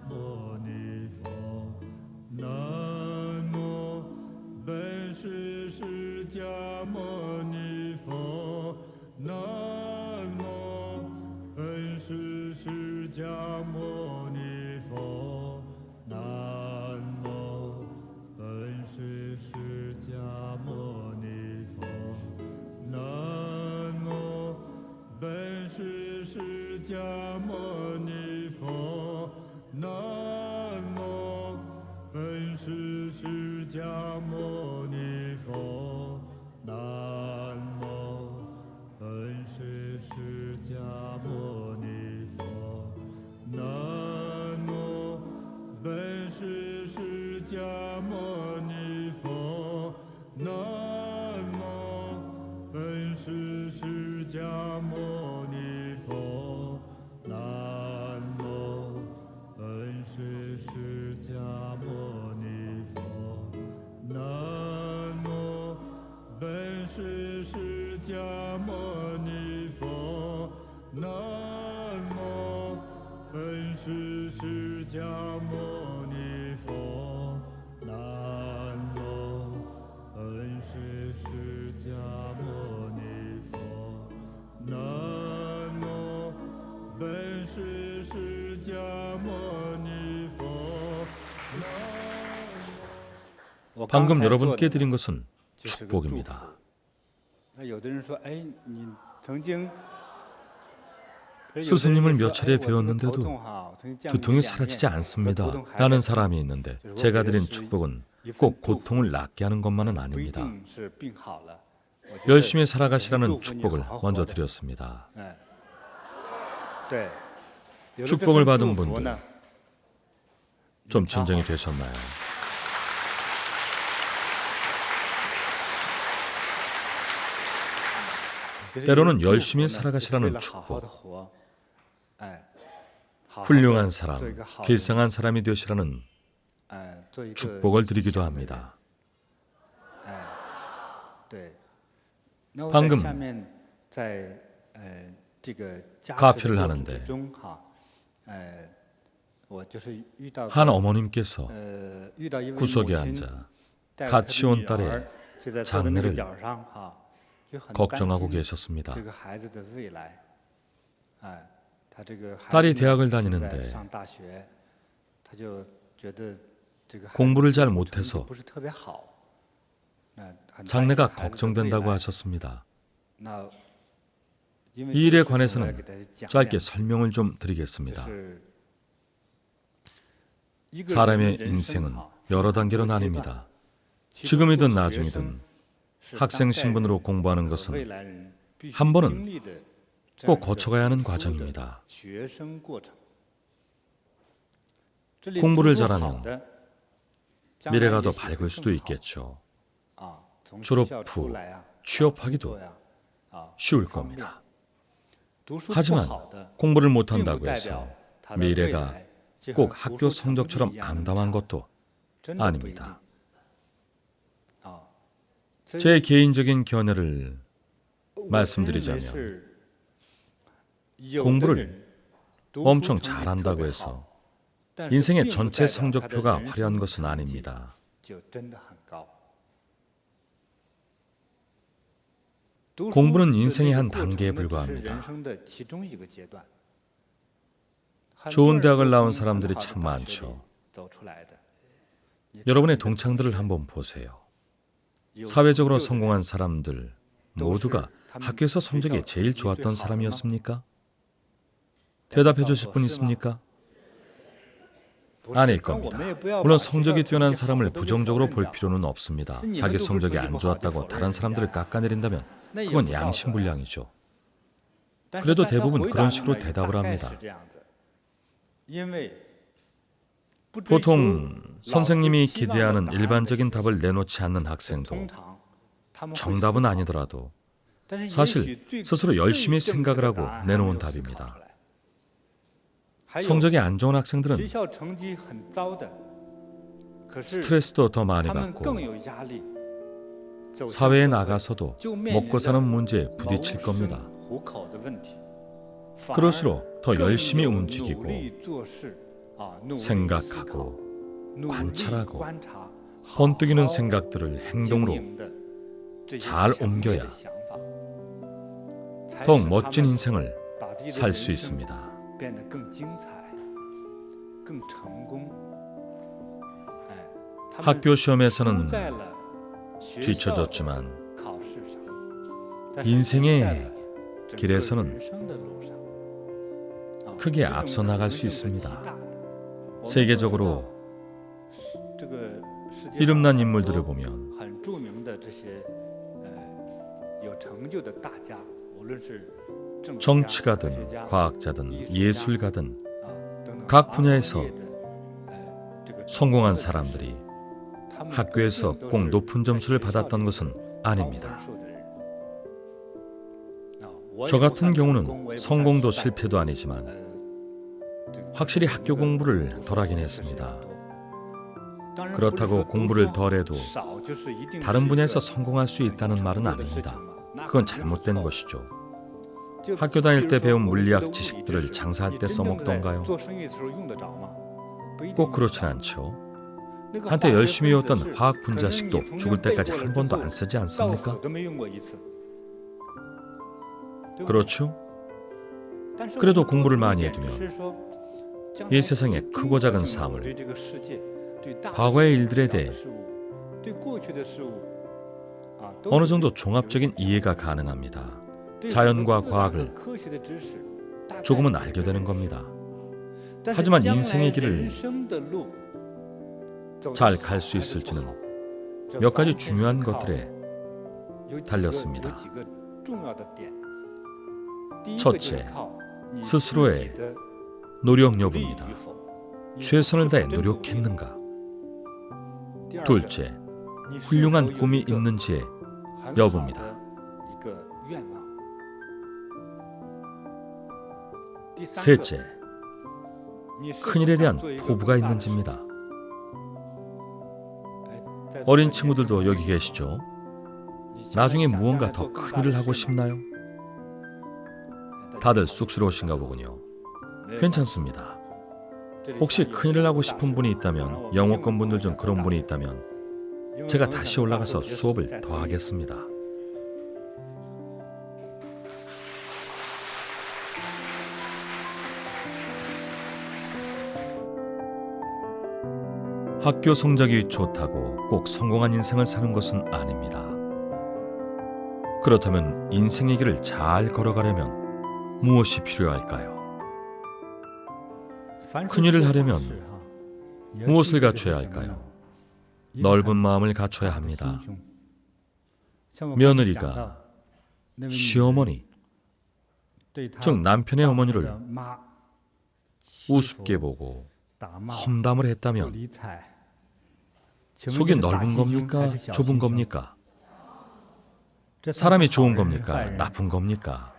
摩尼佛，南无本师释迦牟尼佛，南无本师释迦牟尼佛，南无本师释迦牟尼佛，南无本师释迦牟尼佛，南无本师释迦牟尼佛，南无本师释迦牟尼佛，南无本师释迦牟尼佛，南无本师释迦牟尼佛，南无本师释迦牟尼佛，南无本师释迦牟尼佛，南无本师释迦牟尼佛，南无本师释迦牟尼佛，南无本师释迦牟尼佛。 방금 여러분께 드린 것은 축복입니다. 스승님을 몇 차례 배웠는데도 두통이 사라지지 않습니다 라는 사람이 있는데 제가 드린 축복은 꼭 고통을 낫게 하는 것만은 아닙니다. 열심히 살아가시라는 축복을 먼저 드렸습니다. 축복을 받은 분들 좀 진정이 되셨나요? 때로는 열심히 살아가시라는 축복, 훌륭한 사람, 길상한 사람이 되시라는 축복을 드리기도 합니다. 방금 가표를 하는데 한 어머님께서 구석에 앉아 같이 온 딸의 장래를 걱정하고 계셨습니다. 딸이 대학을 다니는데 공부를 잘 못해서 장래가 걱정된다고 하셨습니다. 이 일에 관해서는 짧게 설명을 좀 드리겠습니다. 사람의 인생은 여러 단계로 나뉩니다. 지금이든 나중이든 학생 신분으로 공부하는 것은 한 번은 꼭 거쳐가야 하는 과정입니다. 공부를 잘하면 미래가 더 밝을 수도 있겠죠. 졸업 후 취업하기도 쉬울 겁니다. 하지만 공부를 못한다고 해서 미래가 꼭 학교 성적처럼 암담한 것도 아닙니다. 제 개인적인 견해를 말씀드리자면 공부를 엄청 잘한다고 해서 인생의 전체 성적표가 화려한 것은 아닙니다. 공부는 인생의 한 단계에 불과합니다. 좋은 대학을 나온 사람들이 참 많죠. 여러분의 동창들을 한번 보세요. 사회적으로 성공한 사람들 모두가 학교에서 성적이 제일 좋았던 사람이었습니까? 대답해 주실 분 있습니까? 아닐 겁니다. 물론 성적이 뛰어난 사람을 부정적으로 볼 필요는 없습니다. 자기 성적이 안 좋았다고 다른 사람들을 깎아내린다면 그건 양심불량이죠. 그래도 대부분 그런 식으로 대답을 합니다. 보통 선생님이 기대하는 일반적인 답을 내놓지 않는 학생도 정답은 아니더라도 사실 스스로 열심히 생각을 하고 내놓은 답입니다. 성적이 안 좋은 학생들은 스트레스도 더 많이 받고 사회에 나가서도 먹고 사는 문제에 부딪힐 겁니다. 그럴수록 더 열심히 움직이고 생각하고 관찰하고 번뜩이는 생각들을 행동으로 잘 옮겨야 더욱 멋진 인생을 살 수 있습니다. 학교 시험에서는 뒤처졌지만 인생의 길에서는 크게 앞서 나갈 수 있습니다. 세계적으로 이름난 인물들을 보면 정치가든 과학자든 예술가든 각 분야에서 성공한 사람들이 학교에서 꼭 높은 점수를 받았던 것은 아닙니다. 저 같은 경우는 성공도 실패도 아니지만 확실히 학교 공부를 덜 하긴 했습니다. 그렇다고 공부를 덜 해도 다른 분야에서 성공할 수 있다는 말은 아닙니다. 그건 잘못된 것이죠. 학교 다닐 때 배운 물리학 지식들을 장사할 때 써먹던가요? 꼭 그렇진 않죠. 한때 열심히 외웠던 화학 분자식도 죽을 때까지 한 번도 안 쓰지 않습니까? 그렇죠? 그래도 공부를 많이 해두면 이 세상의 크고 작은 사물, 과거의 일들에 대해 어느 정도 종합적인 이해가 가능합니다. 자연과 과학을 조금은 알게 되는 겁니다. 하지만 인생의 길을 잘 갈 수 있을지는 몇 가지 중요한 것들에 달렸습니다. 첫째, 스스로의 노력 여부입니다. 최선을 다해 노력했는가? 둘째, 훌륭한 꿈이 있는지의 여부입니다. 셋째, 큰일에 대한 포부가 있는지입니다. 어린 친구들도 여기 계시죠? 나중에 무언가 더 큰일을 하고 싶나요? 다들 쑥스러우신가 보군요. 괜찮습니다. 혹시 큰일을 하고 싶은 분이 있다면, 영어권 분들 중 그런 분이 있다면 제가 다시 올라가서 수업을 더 하겠습니다. 학교 성적이 좋다고 꼭 성공한 인생을 사는 것은 아닙니다. 그렇다면 인생의 길을 잘 걸어가려면 무엇이 필요할까요? 큰일을 하려면 무엇을 갖춰야 할까요? 넓은 마음을 갖춰야 합니다. 며느리가 시어머니, 즉 남편의 어머니를 우습게 보고 험담을 했다면 속이 넓은 겁니까? 좁은 겁니까? 사람이 좋은 겁니까? 나쁜 겁니까?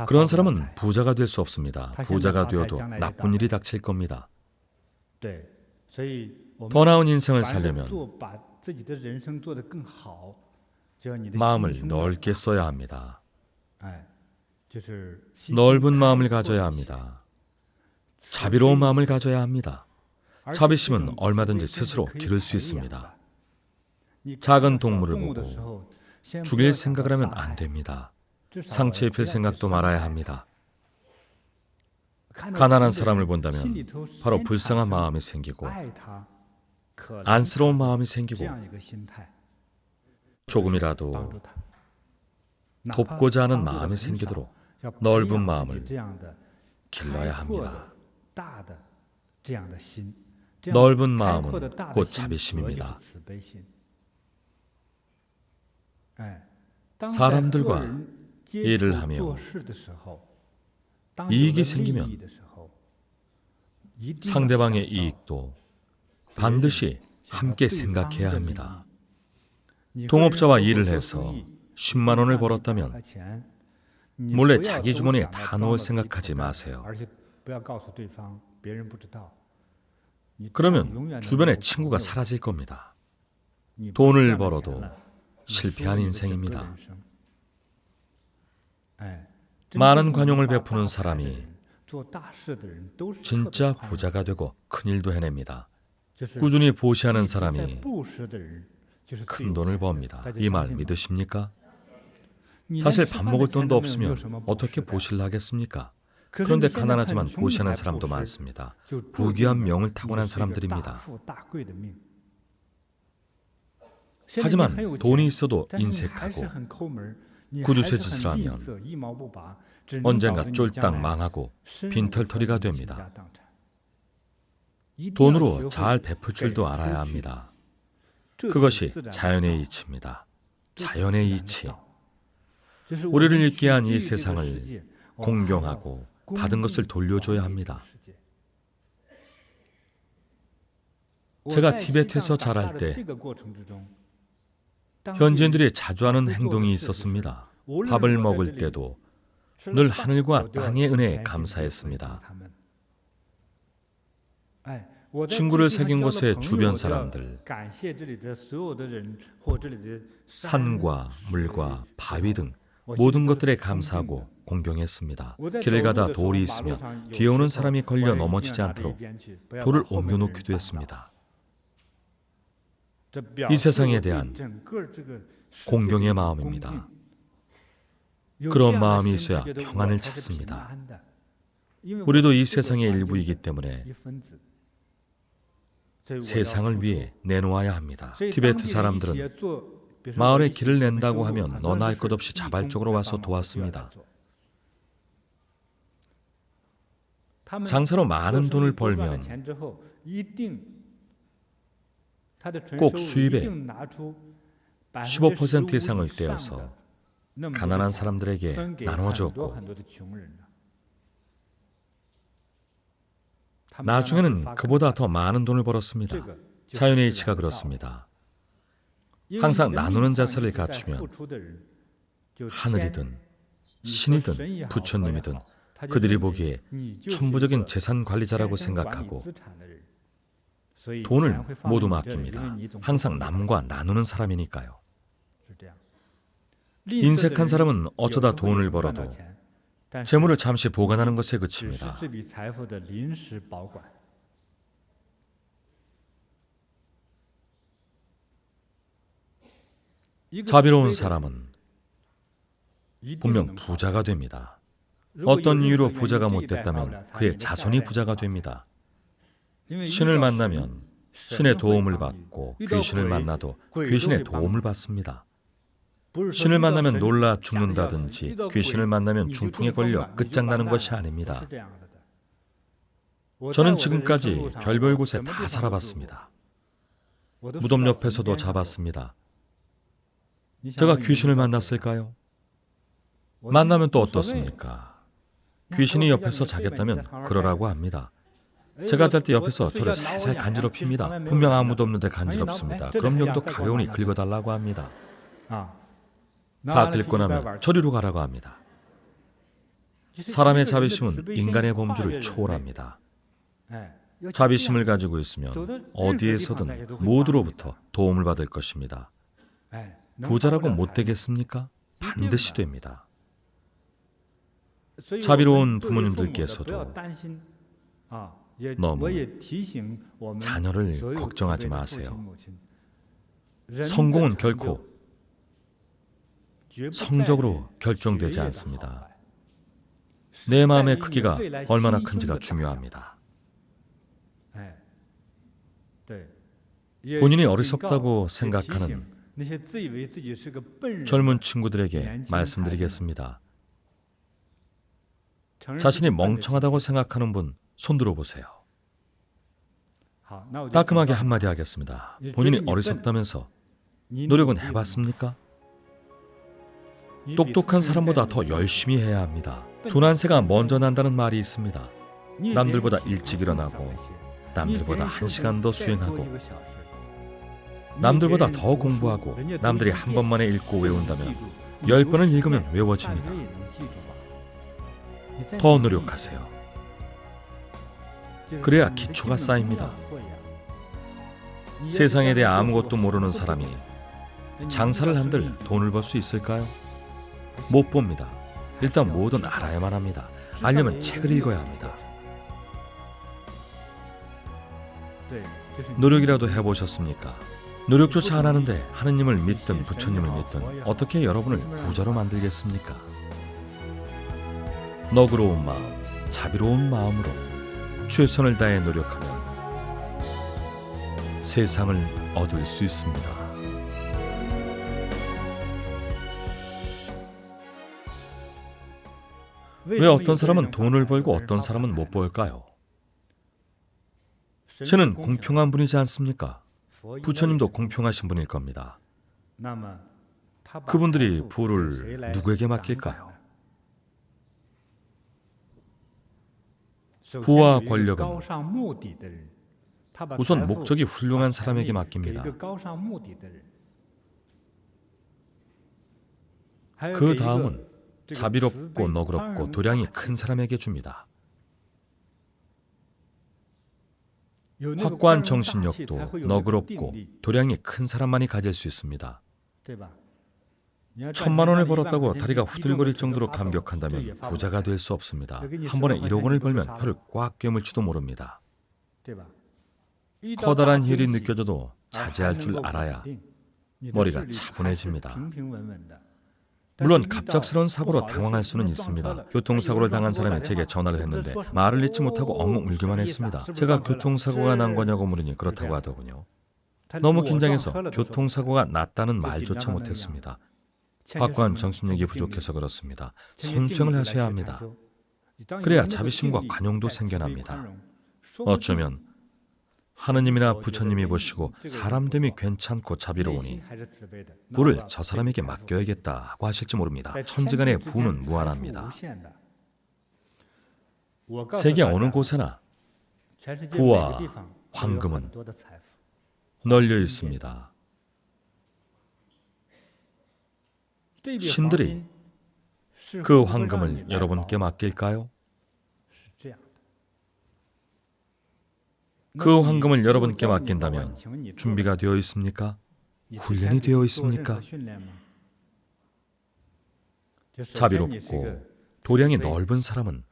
그런 사람은 부자가 될 수 없습니다. 부자가 되어도 나쁜 일이 닥칠 겁니다. 더 나은 인생을 살려면 마음을 넓게 써야 합니다. 넓은 마음을 가져야 합니다. 자비로운 마음을 가져야 합니다. 자비심은 얼마든지 스스로 기를 수 있습니다. 작은 동물을 보고 죽일 생각을 하면 안 됩니다. 상처 입힐 생각도 말아야 합니다. 가난한 사람을 본다면 바로 불쌍한 마음이 생기고 안쓰러운 마음이 생기고 조금이라도 돕고자 하는 마음이 생기도록 넓은 마음을 길러야 합니다. 넓은 마음은 곧 자비심입니다. 사람들과 일을 하며 이익이 생기면 상대방의 이익도 반드시 함께 생각해야 합니다. 동업자와 일을 해서 10만 원을 벌었다면 몰래 자기 주머니에 다 넣을 생각하지 마세요. 그러면 주변에 친구가 사라질 겁니다. 돈을 벌어도 실패한 인생입니다. 많은 관용을 베푸는 사람이 진짜 부자가 되고 큰일도 해냅니다. 꾸준히 보시하는 사람이 큰 돈을 법니다. 이 말 믿으십니까? 사실 밥 먹을 돈도 없으면 어떻게 보시를 하겠습니까? 그런데 가난하지만 보시하는 사람도 많습니다. 부귀한 명을 타고난 사람들입니다. 하지만 돈이 있어도 인색하고 구두쇠짓을 하면 언젠가 쫄딱 망하고 빈털터리가 됩니다. 돈으로 잘 베풀 줄도 알아야 합니다. 그것이 자연의 이치입니다. 자연의 이치. 우리를 있게 한 이 세상을 공경하고 받은 것을 돌려줘야 합니다. 제가 티베트에서 자랄 때 현지인들이 자주 하는 행동이 있었습니다. 밥을 먹을 때도 늘 하늘과 땅의 은혜에 감사했습니다. 친구를 사귄 곳의 주변 사람들, 산과 물과 바위 등 모든 것들에 감사하고 공경했습니다. 길을 가다 돌이 있으면 뒤에 오는 사람이 걸려 넘어지지 않도록 돌을 옮겨놓기도 했습니다. 이 세상에 대한 공경의 마음입니다. 그런 마음이 있어야 평안을 찾습니다. 우리도 이 세상의 일부이기 때문에 세상을 위해 내놓아야 합니다. 티베트 사람들은 마을에 길을 낸다고 하면 너나 할 것 없이 자발적으로 와서 도왔습니다. 장사로 많은 돈을 벌면 꼭 수입의 15% 이상을 떼어서 가난한 사람들에게 나눠줬고 나중에는 그보다 더 많은 돈을 벌었습니다. 자연의 이치가 그렇습니다. 항상 나누는 자세를 갖추면 하늘이든 신이든 부처님이든 그들이 보기에 천부적인 재산 관리자라고 생각하고 돈을 모두 맡깁니다. 항상 남과 나누는 사람이니까요. 인색한 사람은 어쩌다 돈을 벌어도 재물을 잠시 보관하는 것에 그칩니다. 자비로운 사람은 분명 부자가 됩니다. 어떤 이유로 부자가 못됐다면 그의 자손이 부자가 됩니다. 신을 만나면 신의 도움을 받고 귀신을 만나도 귀신의 도움을 받습니다. 신을 만나면 놀라 죽는다든지 귀신을 만나면 중풍에 걸려 끝장나는 것이 아닙니다. 저는 지금까지 별별 곳에 다 살아봤습니다. 무덤 옆에서도 자봤습니다. 제가 귀신을 만났을까요? 만나면 또 어떻습니까? 귀신이 옆에서 자겠다면 그러라고 합니다. 제가 잘 때 옆에서 저를 살살 간지럽힙니다. 분명 아무도 없는데 간지럽습니다. 그럼 여기도 가려우니 긁어달라고 합니다. 다 긁고 나면 저리로 가라고 합니다. 사람의 자비심은 인간의 범주를 초월합니다. 자비심을 가지고 있으면 어디에서든 모두로부터 도움을 받을 것입니다. 부자라고 못 되겠습니까? 반드시 됩니다. 자비로운 부모님들께서도 너무 자녀를 걱정하지 마세요. 성공은 결코 성적으로 결정되지 않습니다. 내 마음의 크기가 얼마나 큰지가 중요합니다. 본인이 어리석다고 생각하는 젊은 친구들에게 말씀드리겠습니다. 자신이 멍청하다고 생각하는 분 손 들어보세요. 따끔하게 한마디 하겠습니다. 본인이 어리석다면서 노력은 해봤습니까? 똑똑한 사람보다 더 열심히 해야 합니다. 돈 한 새가 먼저 난다는 말이 있습니다. 남들보다 일찍 일어나고 남들보다 1시간 더 수행하고 남들보다 더 공부하고 남들이 한 번만에 읽고 외운다면 10번을 읽으면 외워집니다. 더 노력하세요. 그래야 기초가 쌓입니다. 세상에 대해 아무것도 모르는 사람이 장사를 한들 돈을 벌 수 있을까요? 못 봅니다. 일단 뭐든 알아야만 합니다. 알려면 책을 읽어야 합니다. 노력이라도 해보셨습니까? 노력조차 안 하는데 하느님을 믿든 부처님을 믿든 어떻게 여러분을 부자로 만들겠습니까? 너그러운 마음, 자비로운 마음으로 최선을 다해 노력하면 세상을 얻을 수 있습니다. 왜 어떤 사람은 돈을 벌고 어떤 사람은 못 벌까요? 저는 공평한 분이지 않습니까? 부처님도 공평하신 분일 겁니다. 그분들이 부를 누구에게 맡길까요? 부와 권력은 우선 목적이 훌륭한 사람에게 맡깁니다. 그 다음은 자비롭고 너그럽고 도량이 큰 사람에게 줍니다. 확고한 정신력도 너그럽고 도량이 큰 사람만이 가질 수 있습니다. 1,000만 원을 벌었다고 다리가 후들거릴 정도로 감격한다면 부자가 될 수 없습니다. 한 번에 1억 원을 벌면 혀를 꽉 깨물지도 모릅니다. 커다란 힐이 느껴져도 자제할 줄 알아야 머리가 차분해집니다. 물론 갑작스러운 사고로 당황할 수는 있습니다. 교통사고를 당한 사람이 제게 전화를 했는데 말을 잇지 못하고 엉엉 울기만 했습니다. 제가 교통사고가 난 거냐고 물으니 그렇다고 하더군요. 너무 긴장해서 교통사고가 났다는 말조차 못했습니다. 확고한 정신력이 부족해서 그렇습니다. 선수행을 하셔야 합니다. 그래야 자비심과 관용도 생겨납니다. 어쩌면 하느님이나 부처님이 보시고 사람됨이 괜찮고 자비로우니 부를 저 사람에게 맡겨야겠다고 하실지 모릅니다. 천지간의 부는 무한합니다. 세계 어느 곳에나 부와 황금은 널려 있습니다. 신들이 그 황금을 여러분께 맡길까요? 그 황금을 여러분께 맡긴다면 준비가 되어 있습니까? 훈련이 되어 있습니까? 자비롭고 도량이 넓은 사람은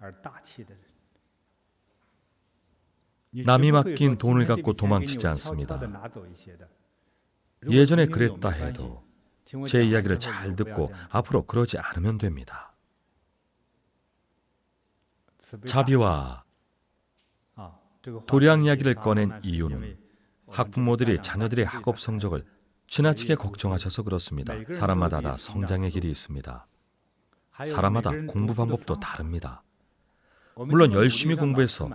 남이 맡긴 돈을 갖고 도망치지 않습니다. 예전에 그랬다 해도 제 이야기를 잘 듣고 앞으로 그러지 않으면 됩니다. 자비와 도량 이야기를 꺼낸 이유는 학부모들이 자녀들의 학업 성적을 지나치게 걱정하셔서 그렇습니다. 사람마다 다 성장의 길이 있습니다. 사람마다 공부 방법도 다릅니다. 물론 열심히 공부해서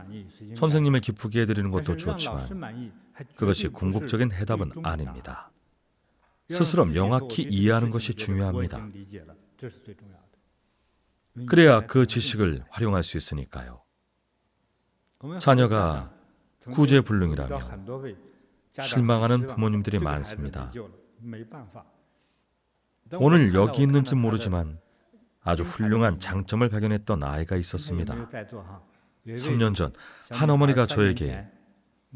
선생님을 기쁘게 해드리는 것도 좋지만 그것이 궁극적인 해답은 아닙니다. 스스로 명확히 이해하는 것이 중요합니다. 그래야 그 지식을 활용할 수 있으니까요. 자녀가 구제불능이라며 실망하는 부모님들이 많습니다. 오늘 여기 있는지 모르지만 아주 훌륭한 장점을 발견했던 아이가 있었습니다. 3년 전 한 어머니가 저에게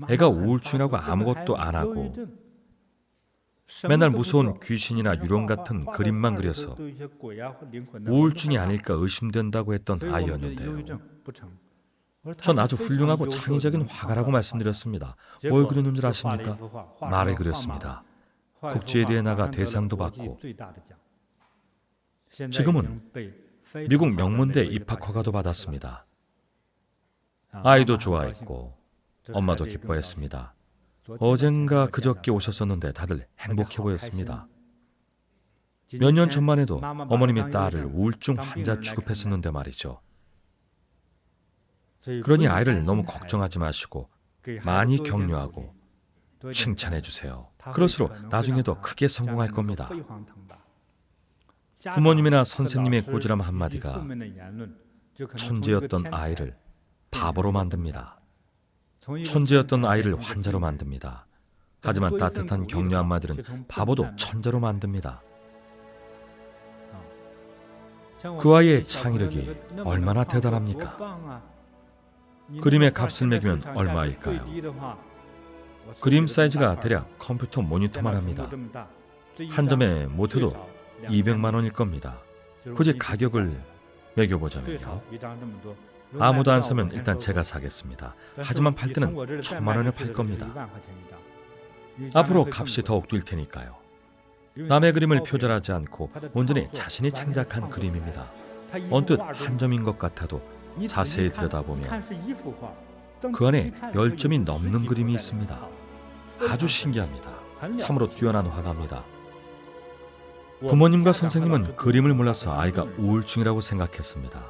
애가 우울증이라고 아무것도 안 하고 맨날 무서운 귀신이나 유령 같은 그림만 그려서 우울증이 아닐까 의심된다고 했던 아이였는데요. 전 아주 훌륭하고 창의적인 화가라고 말씀드렸습니다. 뭘 그렸는 줄 아십니까? 말을 그렸습니다. 국제대회에 나가 대상도 받고 지금은 미국 명문대 입학 허가도 받았습니다. 아이도 좋아했고 엄마도 기뻐했습니다. 어젠가 그저께 오셨었는데 다들 행복해 보였습니다. 몇 년 전만 해도 어머님이 딸을 우울증 환자 취급했었는데 말이죠. 그러니 아이를 너무 걱정하지 마시고 많이 격려하고 칭찬해 주세요. 그럴수록 나중에 더 크게 성공할 겁니다. 부모님이나 선생님의 꼬지람 한마디가 천재였던 아이를 바보로 만듭니다. 천재였던 아이를 환자로 만듭니다. 하지만 따뜻한 격려 한마디는 바보도 천재로 만듭니다. 그 아이의 창의력이 얼마나 대단합니까? 그림의 값을 매기면 얼마일까요? 그림 사이즈가 대략 컴퓨터 모니터만 합니다. 한 점에 못해도 200만 원일 겁니다. 굳이 가격을 매겨보자면요. 아무도 안 사면 일단 제가 사겠습니다. 하지만 팔 때는 1,000만 원에 팔 겁니다. 앞으로 값이 더욱 뛸 테니까요. 남의 그림을 표절하지 않고 온전히 자신이 창작한 그림입니다. 언뜻 한 점인 것 같아도 자세히 들여다보면 그 안에 10점이 넘는 그림이 있습니다. 아주 신기합니다. 참으로 뛰어난 화가입니다. 부모님과 선생님은 그림을 몰라서 아이가 우울증이라고 생각했습니다.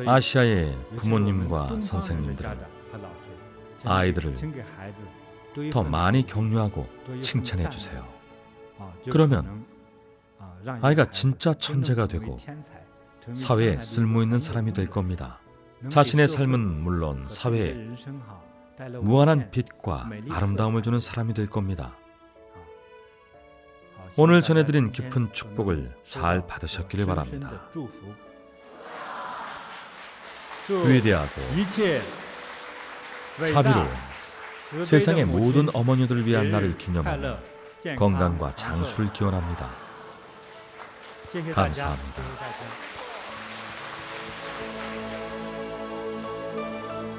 아시아의 부모님과 선생님들은 아이들을 더 많이 격려하고 칭찬해 주세요. 그러면 아이가 진짜 천재가 되고 사회에 쓸모있는 사람이 될 겁니다. 자신의 삶은 물론 사회에 무한한 빛과 아름다움을 주는 사람이 될 겁니다. 오늘 전해드린 깊은 축복을 잘 받으셨기를 바랍니다. 위대하고 자비로운 세상의 모든 어머니들을 위한 날을 기념하며 건강과 장수를 기원합니다. 감사합니다.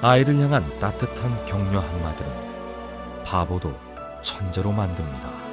아이를 향한 따뜻한 격려 한마디는 바보도 천재로 만듭니다.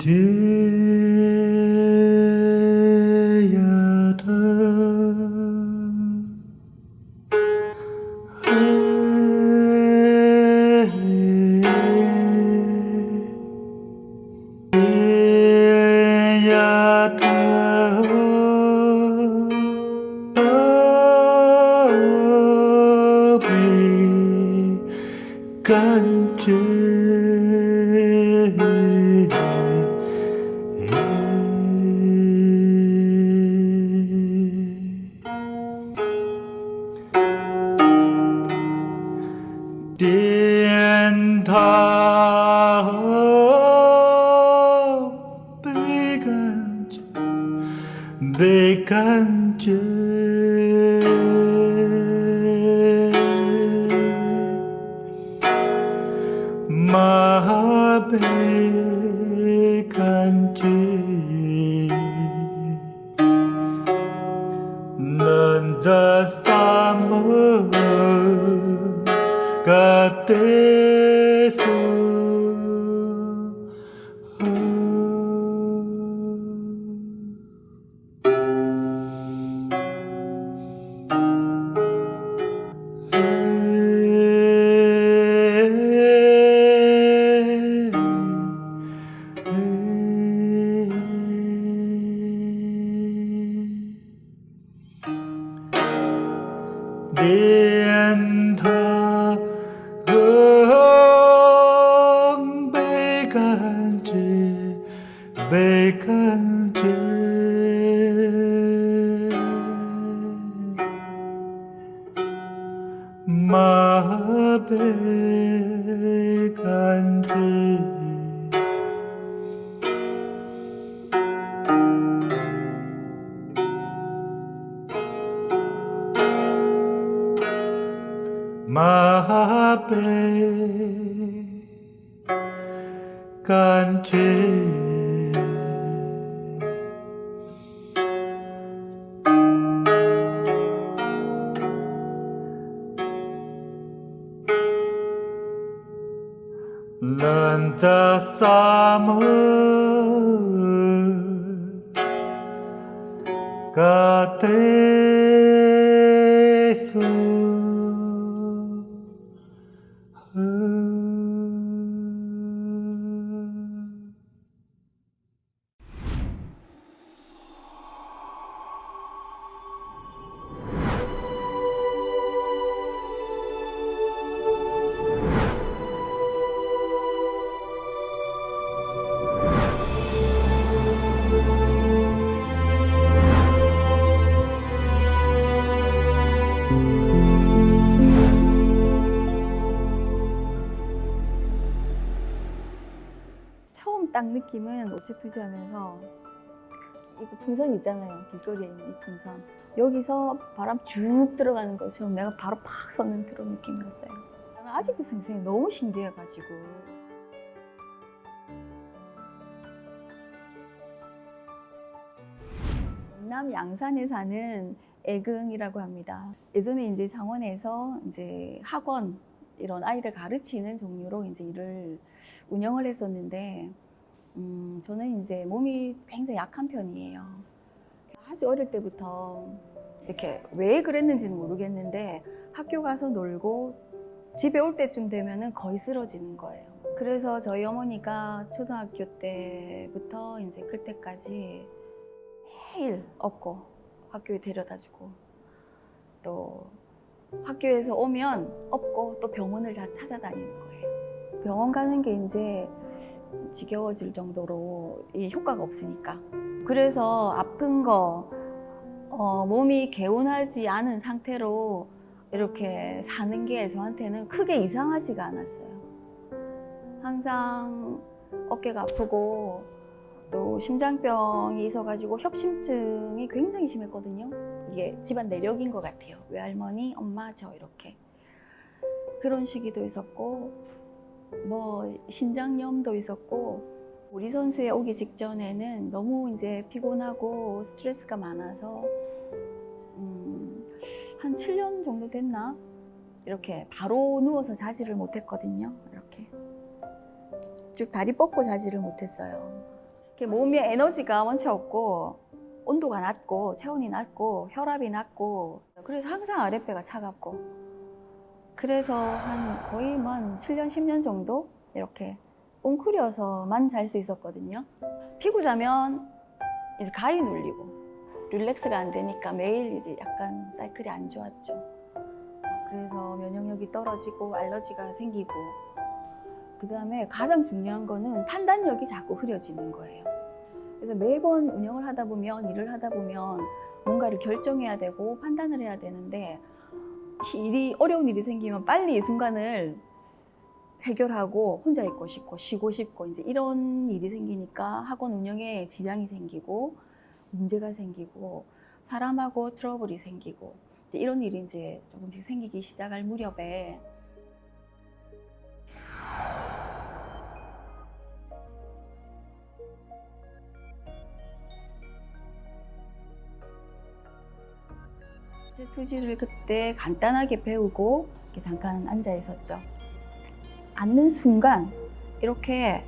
điện thờ 베간제 마베간제 난자 사모 가테소 điện thờ hương 베간제 마베간제 마베간제 난자 사모 가테소 처음 딱 느낌은 오체 투자하면서 이거 풍선 있잖아요. 길거리에 있는 이 풍선. 여기서 바람 쭉 들어가는 것처럼 내가 바로 팍 서는 그런 느낌이었어요. 나는 아직도 생생해. 너무 신기해가지고. 경남 양산에 사는 애긍이라고 합니다. 예전에 이제 창원에서 이제 학원 이런 아이들 가르치는 종류로 이제 일을 운영을 했었는데, 저는 이제 몸이 굉장히 약한 편이에요. 아주 어릴 때부터 이렇게 왜 그랬는지는 모르겠는데 학교 가서 놀고 집에 올 때쯤 되면은 거의 쓰러지는 거예요. 그래서 저희 어머니가 초등학교 때부터 이제 클 때까지 매일 업고 학교에 데려다주고 또 학교에서 오면 업고 또 병원을 다 찾아다니는 거예요. 병원 가는 게 이제 지겨워질 정도로 이 효과가 없으니까. 그래서 아픈 거, 몸이 개운하지 않은 상태로 이렇게 사는 게 저한테는 크게 이상하지가 않았어요. 항상 어깨가 아프고 또 심장병이 있어가지고 협심증이 굉장히 심했거든요. 이게 집안 내력인 것 같아요. 외할머니, 엄마, 저 이렇게. 그런 시기도 있었고 뭐 신장염도 있었고, 우리 선수에 오기 직전에는 너무 이제 피곤하고 스트레스가 많아서 한 7년 정도 됐나? 이렇게 바로 누워서 자지를 못했거든요. 이렇게 쭉 다리 뻗고 자지를 못했어요. 이렇게 몸에 에너지가 원체 없고 온도가 낮고 체온이 낮고 혈압이 낮고 그래서 항상 아랫배가 차갑고 그래서 한 거의 한 7년 10년 정도 이렇게 웅크려서만 잘 수 있었거든요. 피고 자면 이제 가위 눌리고 릴렉스가 안 되니까 매일 이제 약간 사이클이 안 좋았죠. 그래서 면역력이 떨어지고 알러지가 생기고 그 다음에 가장 중요한 거는 판단력이 자꾸 흐려지는 거예요. 그래서 매번 운영을 하다 보면 일을 하다 보면 뭔가를 결정해야 되고 판단을 해야 되는데 어려운 일이 생기면 빨리 이 순간을 해결하고 혼자 있고 싶고 쉬고 싶고 이제 이런 일이 생기니까 학원 운영에 지장이 생기고 문제가 생기고 사람하고 트러블이 생기고 이제 이런 일이 이제 조금씩 생기기 시작할 무렵에 제 투지를 그때 간단하게 배우고 이렇게 잠깐 앉아 있었죠. 앉는 순간 이렇게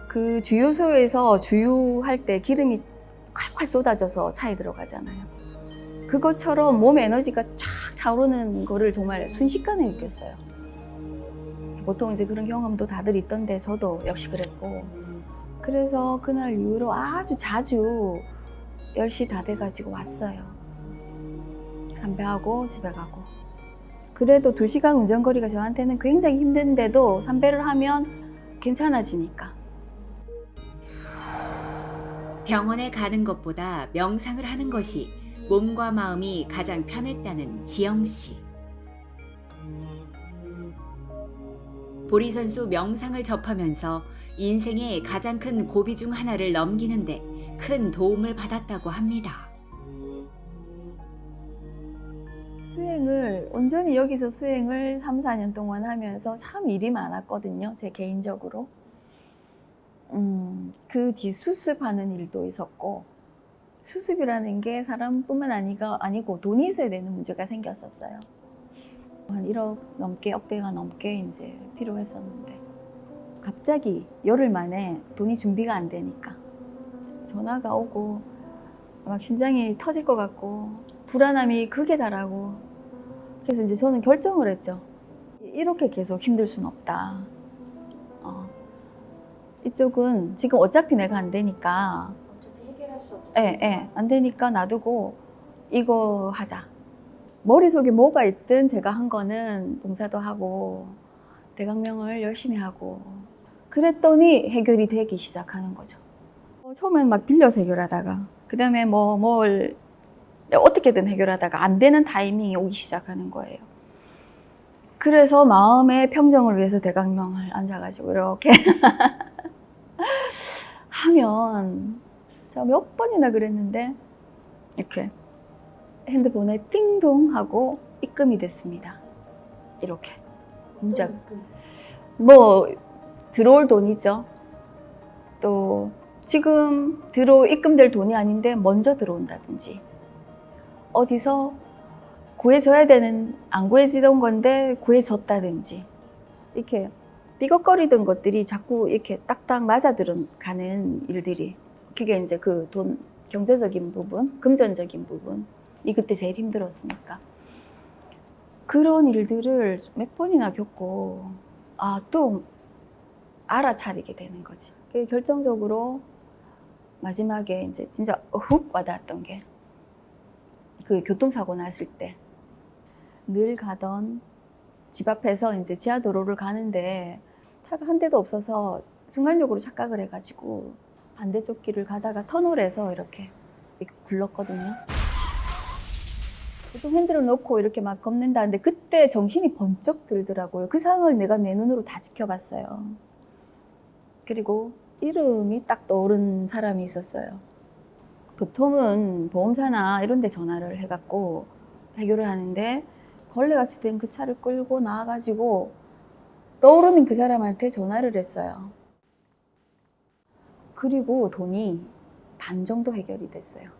그 주유소에서 주유할 때 기름이 콸콸 쏟아져서 차에 들어가잖아요. 그것처럼 몸 에너지가 쫙 차오르는 거를 정말 순식간에 느꼈어요. 보통 이제 그런 경험도 다들 있던데 저도 역시 그랬고 그래서 그날 이후로 아주 자주 10시 다 돼가지고 왔어요. 삼배하고 집에 가고 그래도 2시간 운전거리가 저한테는 굉장히 힘든데도 삼배를 하면 괜찮아지니까 병원에 가는 것보다 명상을 하는 것이 몸과 마음이 가장 편했다는 지영 씨. 보리 선수 명상을 접하면서 인생의 가장 큰 고비 중 하나를 넘기는데 큰 도움을 받았다고 합니다. 수행을 온전히 여기서 수행을 3, 4년 동안 하면서 참 일이 많았거든요. 제 개인적으로. 그 뒤 수습하는 일도 있었고 수습이라는 게 사람뿐만 아니고 돈이 있어야 되는 문제가 생겼었어요. 한 1억 넘게, 억대가 넘게 이제 필요했었는데 갑자기 열흘 만에 돈이 준비가 안 되니까 전화가 오고 막 심장이 터질 것 같고 불안함이 극에 달하고 그래서 이제 저는 결정을 했죠. 이렇게 계속 힘들 순 없다. 이쪽은 지금 어차피 내가 안 되니까 어차피 해결할 수 없어. 안 되니까 놔두고 이거 하자. 머릿속에 뭐가 있든 제가 한 거는 봉사도 하고 대강명을 열심히 하고 그랬더니 해결이 되기 시작하는 거죠. 처음엔 막 빌려서 해결하다가 그 다음에 뭘 어떻게든 해결하다가 안 되는 타이밍이 오기 시작하는 거예요. 그래서 마음의 평정을 위해서 대강명을 앉아가지고 이렇게 하면 제가 몇 번이나 그랬는데 이렇게 핸드폰에 띵동 하고 입금이 됐습니다. 이렇게 문자가 들어올 돈이죠. 또 지금 입금될 돈이 아닌데 먼저 들어온다든지 어디서 구해져야 되는 안 구해지던 건데 구해졌다든지 이렇게 삐걱거리던 것들이 자꾸 이렇게 딱딱 맞아 들어가는 일들이 그게 이제 그 돈 경제적인 부분, 금전적인 부분 이 그때 제일 힘들었으니까 그런 일들을 몇 번이나 겪고 또 알아차리게 되는 거지. 결정적으로 마지막에 이제 진짜 훅 와닿았던 게 그 교통사고 났을 때 늘 가던 집 앞에서 이제 지하도로를 가는데 차가 한 대도 없어서 순간적으로 착각을 해가지고 반대쪽 길을 가다가 터널에서 이렇게 굴렀거든요. 보통 핸들을 놓고 이렇게 막 겁낸다는데 그때 정신이 번쩍 들더라고요. 그 상황을 내가 내 눈으로 다 지켜봤어요. 그리고 이름이 딱 떠오른 사람이 있었어요. 보통은 보험사나 이런 데 전화를 해갖고 해결을 하는데 걸레같이 된 그 차를 끌고 나와가지고 떠오르는 그 사람한테 전화를 했어요. 그리고 돈이 반 정도 해결이 됐어요.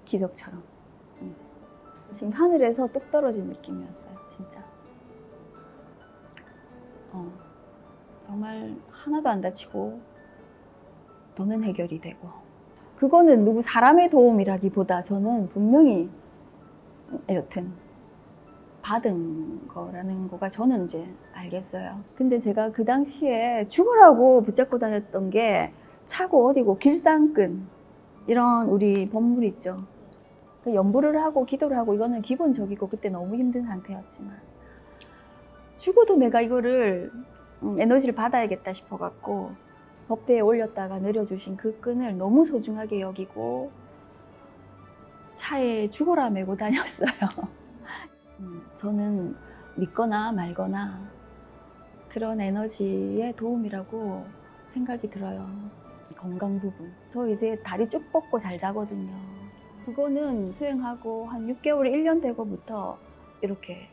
기적처럼. 지금 하늘에서 뚝 떨어진 느낌이었어요. 진짜. 정말 하나도 안 다치고 돈은 해결이 되고, 그거는 누구 사람의 도움이라기보다 저는 분명히 여튼 받은 거라는 거가 저는 이제 알겠어요. 근데 제가 그 당시에 죽으라고 붙잡고 다녔던 게 차고 어디고 길상근 이런 우리 법물 있죠. 그 연부를 하고 기도를 하고 이거는 기본적이고 그때 너무 힘든 상태였지만 죽어도 내가 이거를 에너지를 받아야겠다 싶어갖고 법대에 올렸다가 내려주신 그 끈을 너무 소중하게 여기고 차에 죽어라 메고 다녔어요. 저는 믿거나 말거나 그런 에너지의 도움이라고 생각이 들어요. 건강 부분. 저 이제 다리 쭉 뻗고 잘 자거든요. 그거는 수행하고 한 6개월, 1년 되고부터 이렇게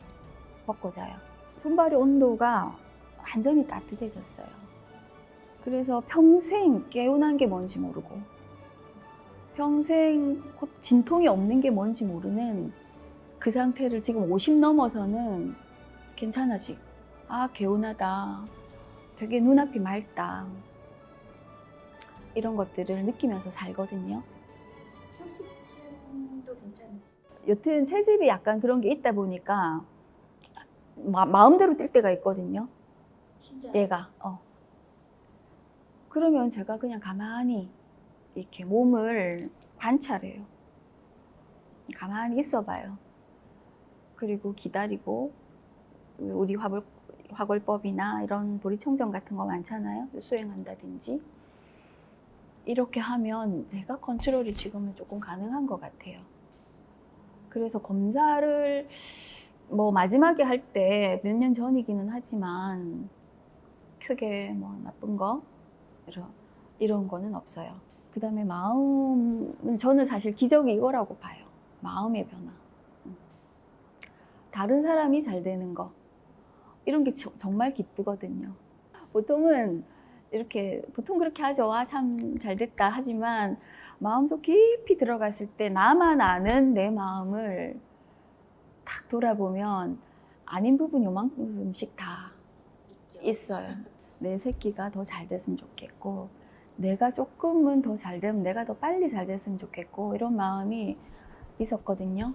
뻗고 자요. 손발의 온도가 완전히 따뜻해졌어요. 그래서 평생 개운한 게 뭔지 모르고 평생 진통이 없는 게 뭔지 모르는 그 상태를 지금 50 넘어서는 괜찮아지고 아 개운하다, 되게 눈앞이 맑다 이런 것들을 느끼면서 살거든요. 휴식증도 괜찮으시죠? 여튼 체질이 약간 그런 게 있다 보니까 마음대로 뛸 때가 있거든요. 심장. 얘가 그러면 제가 그냥 가만히 이렇게 몸을 관찰해요. 가만히 있어봐요. 그리고 기다리고 우리 화골법이나 이런 보리청정 같은 거 많잖아요. 수행한다든지 이렇게 하면 제가 컨트롤이 지금은 조금 가능한 것 같아요. 그래서 검사를 뭐 마지막에 할 때 몇 년 전이기는 하지만 크게 뭐 나쁜 거 이런 거는 없어요. 그 다음에 마음은 저는 사실 기적이 이거라고 봐요. 마음의 변화. 다른 사람이 잘 되는 거 이런 게 정말 기쁘거든요. 보통은 보통 그렇게 하죠. 아, 참 잘 됐다 하지만 마음속 깊이 들어갔을 때 나만 아는 내 마음을 딱 돌아보면 아닌 부분이 요만큼씩 다 있어요. 내 새끼가 더 잘 됐으면 좋겠고 내가 조금은 더 잘 되면 내가 더 빨리 잘 됐으면 좋겠고 이런 마음이 있었거든요.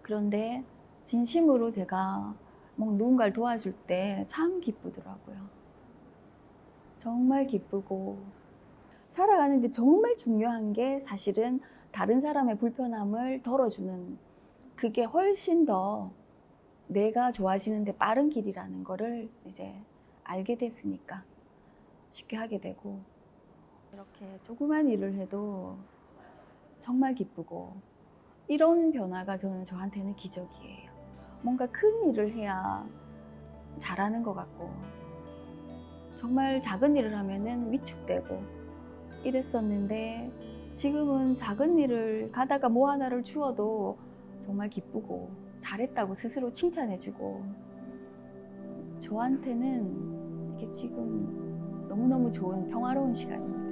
그런데 진심으로 제가 뭐 누군가를 도와줄 때 참 기쁘더라고요. 정말 기쁘고 살아가는데 정말 중요한 게 사실은 다른 사람의 불편함을 덜어주는 그게 훨씬 더 내가 좋아지는데 빠른 길이라는 거를 이제 알게 됐으니까 쉽게 하게 되고 이렇게 조그만 일을 해도 정말 기쁘고 이런 변화가 저한테는 기적이에요. 뭔가 큰 일을 해야 잘하는 것 같고 정말 작은 일을 하면은 위축되고 이랬었는데 지금은 작은 일을 가다가 뭐 하나를 주워도 정말 기쁘고 잘했다고 스스로 칭찬해주고 저한테는 이게 지금 너무너무 좋은 평화로운 시간입니다.